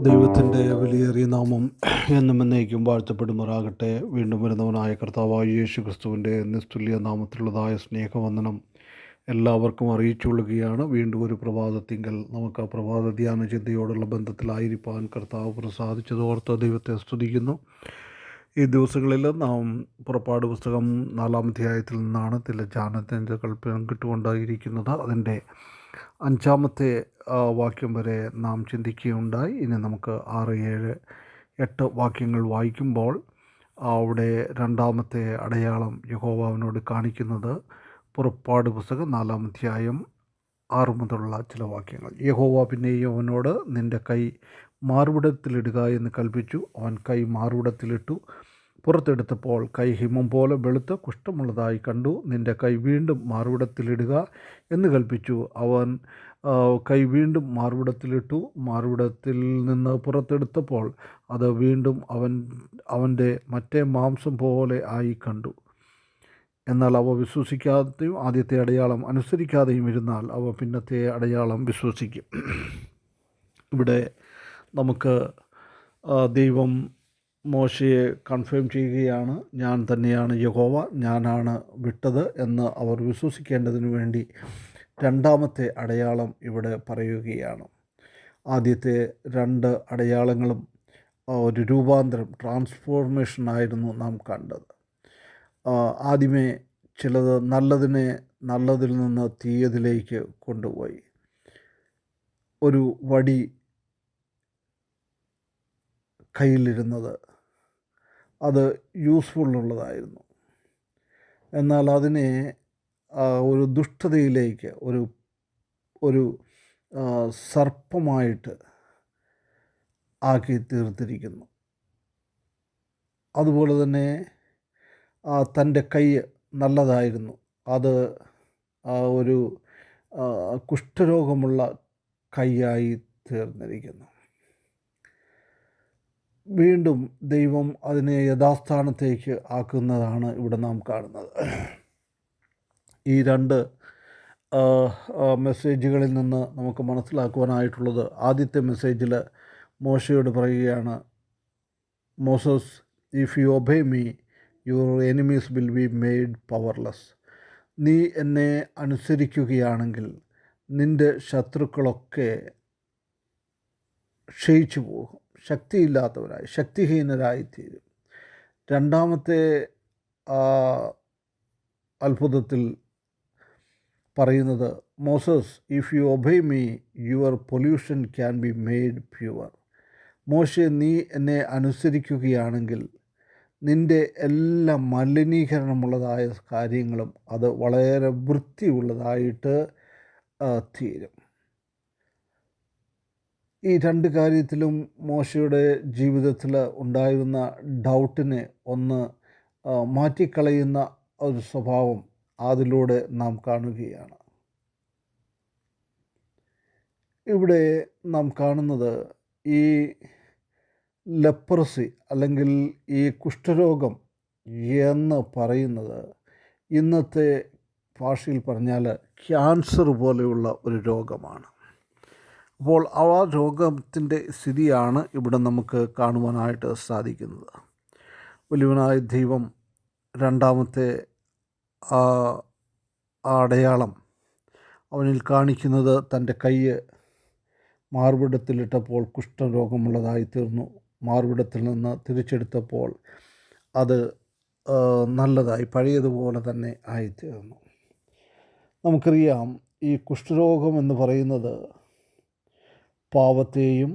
ദൈവത്തിൻ്റെ വിലയേറിയ നാമം എന്നും എന്നേക്കും വാഴ്ത്തപ്പെടുമാറാകട്ടെ. വീണ്ടും വരുന്നവനായ കർത്താവായ യേശു ക്രിസ്തുവിൻ്റെ നിസ്തുല്യ നാമത്തിലുള്ളതായ സ്നേഹവന്ദനം എല്ലാവർക്കും അറിയിച്ചുകൊള്ളുകയാണ്. വീണ്ടും ഒരു പ്രഭാതത്തിങ്കൽ നമുക്ക് ആ പ്രഭാത ധ്യാന ചിന്തയോടുള്ള ബന്ധത്തിലായിരിക്കാൻ കർത്താവ് പ്രസാദിച്ചതോർത്ത് ദൈവത്തെ സ്തുതിക്കുന്നു. ഈ ദിവസങ്ങളിൽ നാം പുറപ്പാട് പുസ്തകം 4-ാം അധ്യായത്തിൽ നിന്നാണ് ചില ധ്യാനചിന്തകൾ പങ്കിട്ടുകൊണ്ടായിരിക്കുന്നത്. അതിൻ്റെ 5-ാമത്തെ വാക്യം വരെ നാം ചിന്തിക്കുകയുണ്ടായി. ഇനി നമുക്ക് 6, 7, 8 വാക്യങ്ങൾ വായിക്കുമ്പോൾ അവിടെ രണ്ടാമത്തെ അടയാളം യഹോവ അവനോട് കാണിക്കുന്നത് പുറപ്പാട് പുസ്തകം 4-ാം അധ്യായം 6 മുതലുള്ള ചില വാക്യങ്ങൾ. യഹോവ പിന്നെയും അവനോട് നിൻ്റെ കൈ മാർവിടത്തിലിടുക എന്ന് കൽപ്പിച്ചു. അവൻ കൈ മാർവിടത്തിലിട്ടു. പുറത്തെടുത്തപ്പോൾ കൈ ഹിമം പോലെ വെളുത്ത് കുഷ്ഠമുള്ളതായി കണ്ടു. നിൻ്റെ കൈ വീണ്ടും മാർവിടത്തിലിടുക എന്ന് കൽപ്പിച്ചു. അവൻ കൈ വീണ്ടും മാർവിടത്തിലിട്ടു. മാർവിടത്തിൽ നിന്ന് പുറത്തെടുത്തപ്പോൾ അത് വീണ്ടും അവൻ്റെ മറ്റേ മാംസം പോലെ ആയി കണ്ടു. എന്നാൽ അവ വിശ്വസിക്കാതെയും ആദ്യത്തെ അടയാളം അനുസരിക്കാതെയും ഇരുന്നാൽ അവ പിന്നത്തെ അടയാളം വിശ്വസിക്കും. ഇവിടെ നമുക്ക് ദൈവം മോശയെ കൺഫേം ചെയ്യുകയാണ്. ഞാൻ തന്നെയാണ് യഹോവ, ഞാനാണ് വിട്ടത് എന്ന് അവർ വിശ്വസിക്കേണ്ടതിന് വേണ്ടി രണ്ടാമത്തെ അടയാളം ഇവിടെ പറയുകയാണ്. ആദ്യത്തെ 2 അടയാളങ്ങളും ഒരു രൂപാന്തരം, ട്രാൻസ്ഫോർമേഷനായിരുന്നു നാം കണ്ടത്. ആദ്യമേ ചിലത് നല്ലതിൽ നിന്ന് തീയതിലേക്ക് കൊണ്ടുപോയി. ഒരു വടി കയ്യിലിരുന്നത് അത് യൂസ്ഫുള്ളുള്ളതായിരുന്നു. എന്നാൽ അതിനെ ഒരു ദുഷ്ടതയിലേക്ക്, ഒരു സർപ്പമായിട്ട് ആക്കി തീർത്തിരിക്കുന്നു. അതുപോലെ തന്നെ തൻ്റെ കൈ നല്ലതായിരുന്നു, അത് ഒരു കുഷ്ഠരോഗമുള്ള കൈയായി തീർന്നിരിക്കുന്നു. വീണ്ടും ദൈവം അതിനെ യഥാസ്ഥാനത്തേക്ക് ആക്കുന്നതാണ് ഇവിടെ നാം കാണുന്നത്. ഈ 2 മെസ്സേജുകളിൽ നിന്ന് നമുക്ക് മനസ്സിലാക്കുവാനായിട്ടുള്ളത്, ആദ്യത്തെ മെസ്സേജിൽ മോശയോട് പറയുകയാണ്, Moses, if you obey me your enemies will be made powerless. നീ എന്നെ അനുസരിക്കുകയാണെങ്കിൽ നിൻ്റെ ശത്രുക്കളൊക്കെ ക്ഷയിച്ചു പോകും, ശക്തിഹീനരായിത്തീരും. രണ്ടാമത്തെ അത്ഭുതത്തിൽ പറയുന്നത്, Moses, if you obey me your pollution can be made pure. മോശെ, നീ എന്നെ അനുസരിക്കുകയാണെങ്കിൽ നിൻ്റെ എല്ലാ മലിനീകരണമുള്ളതായ കാര്യങ്ങളും അത് വളരെ വൃത്തിയുള്ളതായിട്ട് തീരും. ഈ 2 കാര്യത്തിലും മോശയുടെ ജീവിതത്തിൽ ഉണ്ടായിരുന്ന ഡൗട്ടിനെ ഒന്ന് മാറ്റിക്കളയുന്ന ഒരു സ്വഭാവം അതിലൂടെ നാം കാണുകയാണ്. ഇവിടെ നാം കാണുന്നത് ഈ ലെപ്രസി അല്ലെങ്കിൽ ഈ കുഷ്ഠരോഗം എന്ന് പറയുന്നത് ഇന്നത്തെ ഭാഷയിൽ പറഞ്ഞാൽ ക്യാൻസർ പോലെയുള്ള ഒരു രോഗമാണ്. അപ്പോൾ ആ രോഗത്തിൻ്റെ സ്ഥിതിയാണ് ഇവിടെ നമുക്ക് കാണുവാനായിട്ട് സാധിക്കുന്നത്. വലിയവനായ ദൈവം രണ്ടാമത്തെ അടയാളം അവനിൽ കാണിക്കുന്നത് തൻ്റെ കൈ മാർവിടത്തിലിട്ടപ്പോൾ കുഷ്ഠരോഗമുള്ളതായി തീർന്നു. മാർവിടത്തിൽ നിന്ന് തിരിച്ചെടുത്തപ്പോൾ അത് നല്ലതായി, പഴയതുപോലെ തന്നെ ആയിത്തീർന്നു. നമുക്കറിയാം, ഈ കുഷ്ഠരോഗം എന്ന് പറയുന്നത് പാവത്തെയും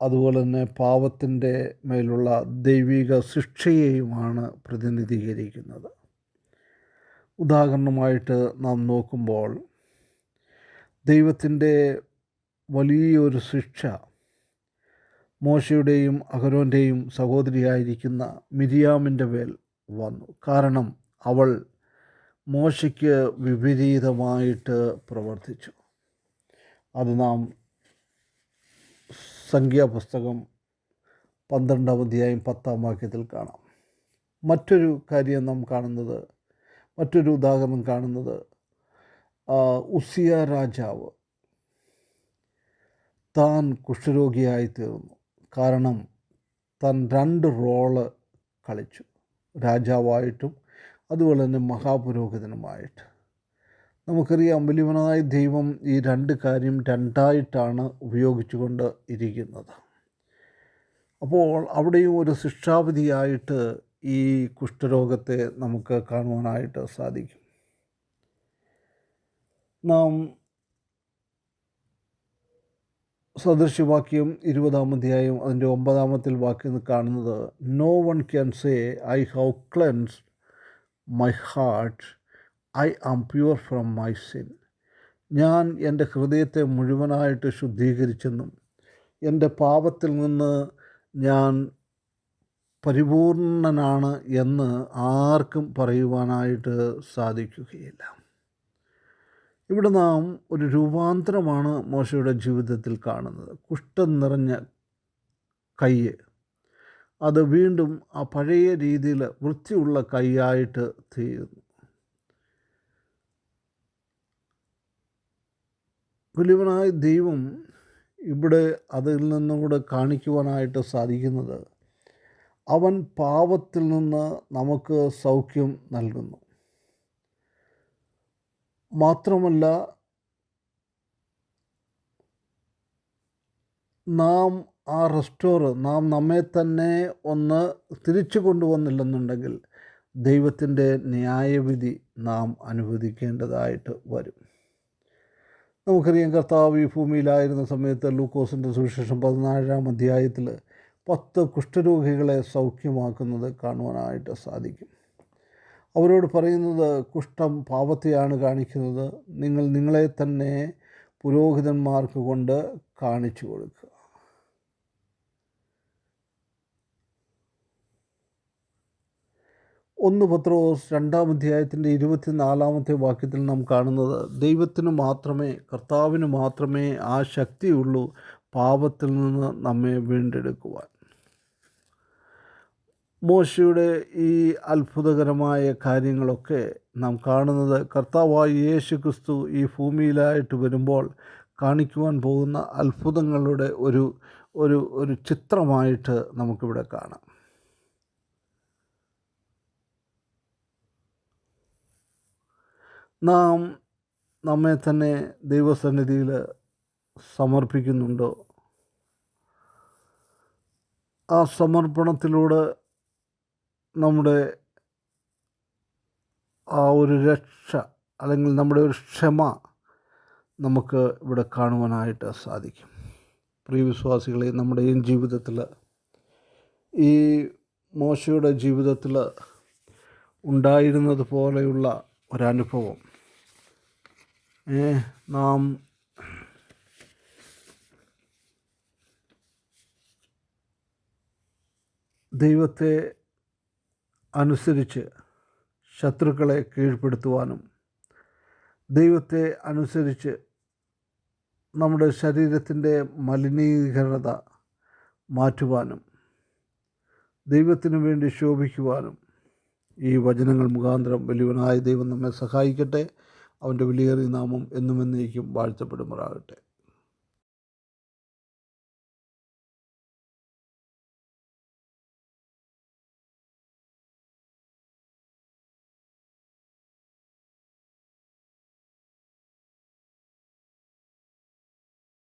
അതുപോലെ തന്നെ പാവത്തിൻ്റെ മേലുള്ള ദൈവിക ശിക്ഷയെയുമാണ് പ്രതിനിധീകരിക്കുന്നത്. ഉദാഹരണമായിട്ട് നാം നോക്കുമ്പോൾ, ദൈവത്തിൻ്റെ വലിയൊരു ശിക്ഷ മോശയുടെയും അഹരോൻ്റെയും സഹോദരിയായിരിക്കുന്ന മിരിയാമിൻ്റെ മേൽ വന്നു. കാരണം അവൾ മോശയ്ക്ക് വിപരീതമായിട്ട് പ്രവർത്തിച്ചു. അത് നാം സംഖ്യാപുസ്തകം 12-ാം അധ്യായം 10-ാം വാക്യത്തിൽ കാണാം. മറ്റൊരു കാര്യം നാം കാണുന്നത്, മറ്റൊരു ഉദാഹരണം കാണുന്നത്, ഉസിയ രാജാവ് താൻ കുഷ്ഠരോഗിയായി തീർന്നു. കാരണം താൻ 2 റോള് കളിച്ചു, രാജാവായിട്ടും അതുപോലെ തന്നെ മഹാപുരോഹിതനുമായിട്ട്. നമുക്കറിയാം, വലിയവനായ ദൈവം ഈ 2 കാര്യം 2ആയിട്ടാണ് ഉപയോഗിച്ചുകൊണ്ട് ഇരിക്കുന്നത്. അപ്പോൾ അവിടെയും ഒരു ശിക്ഷാവിധിയായിട്ട് ഈ കുഷ്ഠരോഗത്തെ നമുക്ക് കാണുവാനായിട്ട് സാധിക്കും. നാം സദൃശ്യവാക്യം 20-ാം അധ്യായം അതിൻ്റെ 9-ാമത്തെ വാക്യം കാണുന്നത്, no one can say I have cleansed my heart, I am pure from my sin. ഞാൻ എൻ്റെ ഹൃദയത്തെ മുഴുവനായിട്ട് ശുദ്ധീകരിച്ചെന്നും എൻ്റെ പാപത്തിൽ നിന്ന് ഞാൻ പരിപൂർണനാണ് എന്ന് ആർക്കും പറയുവാനായിട്ട് സാധിക്കുകയില്ല. ഇവിടെ നാം ഒരു രൂപാന്തരമാണ് മോശയുടെ ജീവിതത്തിൽ കാണുന്നത്. കുഷ്ഠം നിറഞ്ഞ കൈ അത് വീണ്ടും ആ പഴയ രീതിയിൽ വൃത്തിയുള്ള കൈയായിട്ട് തീരുന്നു. വലിയവനായ ദൈവം ഇവിടെ അതിൽ നിന്നും കൂടെ കാണിക്കുവാനായിട്ട് സാധിക്കുന്നത്, അവൻ പാപത്തിൽ നിന്ന് നമുക്ക് സൗഖ്യം നൽകുന്നു. മാത്രമല്ല, നാം നാം നമ്മെ തന്നെ ഒന്ന് തിരിച്ചു കൊണ്ടുവന്നില്ലെന്നുണ്ടെങ്കിൽ ദൈവത്തിൻ്റെ ന്യായവിധി നാം അനുവദിക്കേണ്ടതായിട്ട് വരും. നമുക്കറിയാം, കർത്താവ് ഈ ഭൂമിയിലായിരുന്ന സമയത്ത് ലൂക്കോസിൻ്റെ സുവിശേഷം 14-ാം അധ്യായത്തിൽ 10 കുഷ്ഠരോഗികളെ സൗഖ്യമാക്കുന്നത് കാണുവാനായിട്ട് സാധിക്കും. അവരോട് പറയുന്നത്, കുഷ്ഠം പാപത്തെയാണ് കാണിക്കുന്നത്, നിങ്ങൾ നിങ്ങളെ തന്നെ പുരോഹിതന്മാർക്ക് കൊണ്ട് കാണിച്ചു കൊടുക്കുക. ഒന്ന് പത്രോസ് 2-ാം അധ്യായത്തിൻ്റെ 24-ാമത്തെ വാക്യത്തിൽ നാം കാണുന്നത്, ദൈവത്തിന് മാത്രമേ, കർത്താവിന് മാത്രമേ ആ ശക്തിയുള്ളൂ പാപത്തിൽ നിന്ന് നമ്മെ വീണ്ടെടുക്കുവാൻ. മോശയുടെ ഈ അത്ഭുതകരമായ കാര്യങ്ങളൊക്കെ നാം കാണുന്നത് കർത്താവായ യേശു ക്രിസ്തു ഈ ഭൂമിയിലായിട്ട് വരുമ്പോൾ കാണിക്കുവാൻ പോകുന്ന അത്ഭുതങ്ങളുടെ ഒരു ചിത്രമായിട്ട് നമുക്കിവിടെ കാണാം. നാം നമ്മെ തന്നെ ദൈവസന്നിധിയിൽ സമർപ്പിക്കുന്നുണ്ടോ? ആ സമർപ്പണത്തിലൂടെ നമ്മുടെ ആ ഒരു രക്ഷ അല്ലെങ്കിൽ നമ്മുടെ ഒരു ക്ഷമ നമുക്ക് ഇവിടെ കാണുവാനായിട്ട് സാധിക്കും. പ്രിയ വിശ്വാസികളെ, നമ്മുടെയും ജീവിതത്തിൽ, ഈ മോശയുടെ ജീവിതത്തിൽ ഉണ്ടായിരുന്നത് പോലെയുള്ള ഒരനുഭവം നാം ദൈവത്തെ അനുസരിച്ച് ശത്രുക്കളെ കീഴ്പ്പെടുത്തുവാനും, ദൈവത്തെ അനുസരിച്ച് നമ്മുടെ ശരീരത്തിൻ്റെ മലിനീകരണത മാറ്റുവാനും, ദൈവത്തിനു വേണ്ടി ശോഭിക്കുവാനും ഈ വചനങ്ങൾ മുഖാന്തരം വലിയവനായ ദൈവം നമ്മെ സഹായിക്കട്ടെ. അവൻ്റെ വിലയേറിയ നാമം എന്നും എന്നേക്കും വാഴ്ത്തപ്പെടുമാറാകട്ടെ.